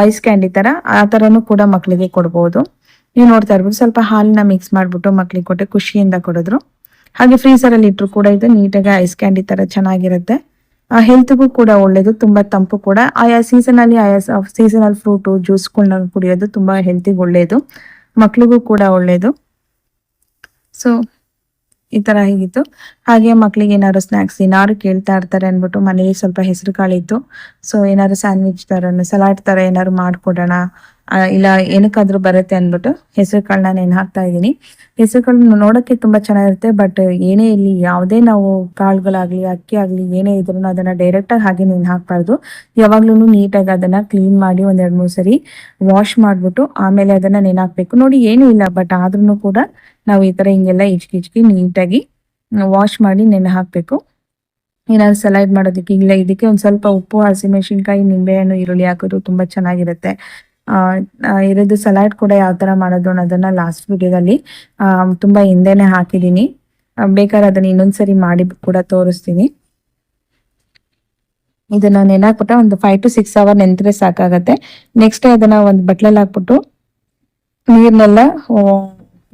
ಐಸ್ ಕ್ಯಾಂಡಿ ತರ ಆ ತರನು ಕೂಡ ಮಕ್ಳಿಗೆ ಕೊಡ್ಬೋದು. ನೀವು ನೋಡ್ತಾ ಇರ್ಬೋದು. ಸ್ವಲ್ಪ ಹಾಲನ್ನ ಮಿಕ್ಸ್ ಮಾಡ್ಬಿಟ್ಟು ಮಕ್ಳಿಗೆ ಕೊಟ್ಟೆ, ಖುಷಿಯಿಂದ ಕೊಡಿದ್ರು. ಹಾಗೆ ಫ್ರೀಸರ್ ಅಲ್ಲಿ ಇಟ್ರು ಕೂಡ ಇದು ನೀಟಾಗಿ ಐಸ್ ಕ್ಯಾಂಡಿ ತರ ಚೆನ್ನಾಗಿರುತ್ತೆ. ಹೆಲ್ತ್ಗೂ ಕೂಡ ಒಳ್ಳೇದು, ತುಂಬಾ ತಂಪು ಕೂಡ. ಆಯಾ ಸೀಸನಲ್ಲಿ ಆಯಾ ಸೀಸನಲ್ ಫ್ರೂಟು ಜ್ಯೂಸ್ಗಳನ್ನ ಕುಡಿಯೋದು ತುಂಬಾ ಹೆಲ್ತಿಗೆ ಒಳ್ಳೇದು, ಮಕ್ಳಿಗೂ ಕೂಡ ಒಳ್ಳೇದು. ಸೊ ಈ ತರ ಹೀಗಿತ್ತು. ಹಾಗೆ ಮಕ್ಳಿಗೆ ಏನಾದ್ರು ಸ್ನಾಕ್ಸ್ ಏನಾದ್ರು ಕೇಳ್ತಾ ಇರ್ತಾರೆ ಅನ್ಬಿಟ್ಟು ಮನೇಲಿ ಸ್ವಲ್ಪ ಹೆಸರು ಕಾಳಿತ್ತು. ಸೊ ಏನಾದ್ರು ಸ್ಯಾಂಡ್ವಿಚ್ ತರ ಸಲಾಡ್ ತರ ಏನಾದ್ರು ಮಾಡ್ಕೊಡೋಣ, ಇಲ್ಲ ಏನಕ್ಕಾದ್ರೂ ಬರುತ್ತೆ ಅಂದ್ಬಿಟ್ಟು ಹೆಸರು ಕಾಳನ್ನ ನೆನೆ ಹಾಕ್ತಾ ಇದ್ದೀನಿ. ಹೆಸರು ಕಾಳು ನೋಡಕ್ಕೆ ತುಂಬಾ ಚೆನ್ನಾಗಿರುತ್ತೆ, ಬಟ್ ಏನೇ ಇಲ್ಲಿ ಯಾವುದೇ ನಾವು ಕಾಳುಗಳಾಗ್ಲಿ ಅಕ್ಕಿ ಆಗ್ಲಿ ಏನೇ ಇದ್ರು ಅದನ್ನ ಡೈರೆಕ್ಟ್ ಆಗಿ ಹಾಗೆ ನೆನೆ ಹಾಕ್ಬಾರ್ದು. ಯಾವಾಗ್ಲೂ ನೀಟಾಗಿ ಅದನ್ನ ಕ್ಲೀನ್ ಮಾಡಿ ಒಂದ್ 2-3 ಸರಿ ವಾಶ್ ಮಾಡ್ಬಿಟ್ಟು ಆಮೇಲೆ ಅದನ್ನ ನೆನೆ ಹಾಕ್ಬೇಕು. ನೋಡಿ ಏನೂ ಇಲ್ಲ, ಬಟ್ ಆದ್ರೂ ಕೂಡ ನಾವು ಈ ತರ ಹಿಂಗೆಲ್ಲ ಇಚ್ಕಿ ನೀಟಾಗಿ ವಾಶ್ ಮಾಡಿ ನೆನೆ ಹಾಕ್ಬೇಕು. ಏನಾದ್ರು ಸಲಾಡ್ ಮಾಡೋದಕ್ಕೆ ಇಲ್ಲ, ಇದಕ್ಕೆ ಒಂದ್ ಸ್ವಲ್ಪ ಉಪ್ಪು, ಹಸಿಮೆಣಸಿನ್ಕಾಯಿ, ನಿಂಬೆಹಣ್ಣು, ಈರುಳ್ಳಿ ಹಾಕೋದು ತುಂಬಾ ಚೆನ್ನಾಗಿರುತ್ತೆ. ಇರೋದು ಸಲಾಡ್ ಕೂಡ ಯಾವ ತರ ಮಾಡೋದು ಅನ್ನೋದನ್ನ ಲಾಸ್ಟ್ ವಿಡಿಯೋದಲ್ಲಿ ತುಂಬಾ ಹಿಂದೆನೆ ಹಾಕಿದೀನಿ. ಬೇಕಾದ್ರೆ ಅದನ್ನ ಇನ್ನೊಂದ್ಸರಿ ಮಾಡಿ ಕೂಡ ತೋರಿಸ್ತೀನಿ. ಇದನ್ನ ನೆನಾಕ್ಬಿಟ್ರೆ ಒಂದು 5 to 6 ಅವರ್ ನೆಂದ್ರೆ ಸಾಕಾಗತ್ತೆ. ನೆಕ್ಸ್ಟ್ ಅದನ್ನ ಒಂದು ಬಟ್ಲಲ್ಲಿ ಹಾಕ್ಬಿಟ್ಟು ನೀರ್ನೆಲ್ಲ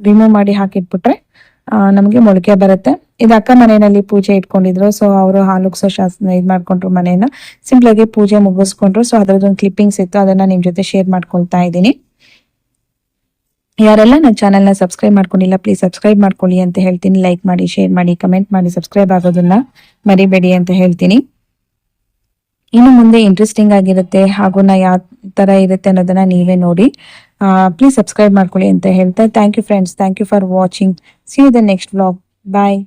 ರಿಮೂವ್ ಮಾಡಿ ಹಾಕಿಟ್ಬಿಟ್ರೆ ನಮ್ಗೆ ಮೊಳಕೆ ಬರುತ್ತೆ. ಇದು ಅಕ್ಕ ಮನೆಯಲ್ಲಿ ಪೂಜೆ ಇಟ್ಕೊಂಡಿದ್ರು, ಸೊ ಅವರು ಹಾಲುಗ್ಸೋ ಶಾಸ್ತ್ರ ಇದ್ ಮಾಡ್ಕೊಂಡ್ರು, ಮನೆಯನ್ನ ಸಿಂಪಲ್ ಆಗಿ ಪೂಜೆ ಮುಗಿಸ್ಕೊಂಡ್ರು. ಸೊ ಅದ್ರದ್ದೊಂದು ಕ್ಲಿಪ್ಪಿಂಗ್ಸ್ ಇತ್ತು, ಅದನ್ನ ನಿಮ್ ಜೊತೆ ಶೇರ್ ಮಾಡ್ಕೊಳ್ತಾ ಇದ್ದೀನಿ. ಯಾರೆಲ್ಲ ನನ್ನ ಚಾನೆಲ್ನ ಸಬ್ಸ್ಕ್ರೈಬ್ ಮಾಡ್ಕೊಂಡಿಲ್ಲ ಪ್ಲೀಸ್ ಸಬ್ಸ್ಕ್ರೈಬ್ ಮಾಡ್ಕೊಳ್ಳಿ ಅಂತ ಹೇಳ್ತೀನಿ. ಲೈಕ್ ಮಾಡಿ, ಶೇರ್ ಮಾಡಿ, ಕಮೆಂಟ್ ಮಾಡಿ, ಸಬ್ಸ್ಕ್ರೈಬ್ ಆಗೋದನ್ನ ಮರಿಬೇಡಿ ಅಂತ ಹೇಳ್ತೀನಿ. ಇನ್ನು ಮುಂದೆ ಇಂಟ್ರೆಸ್ಟಿಂಗ್ ಆಗಿರುತ್ತೆ, ಹಾಗೂ ಯಾವ ತರ ಇರುತ್ತೆ ಅನ್ನೋದನ್ನ ನೀವೇ ನೋಡಿ. ಪ್ಲೀಸ್ ಸಬ್ಸ್ಕ್ರೈಬ್ ಮಾಡ್ಕೊಳ್ಳಿ ಅಂತ ಹೇಳ್ತಾ thank you friends, thank you for watching. See you the next vlog. Bye.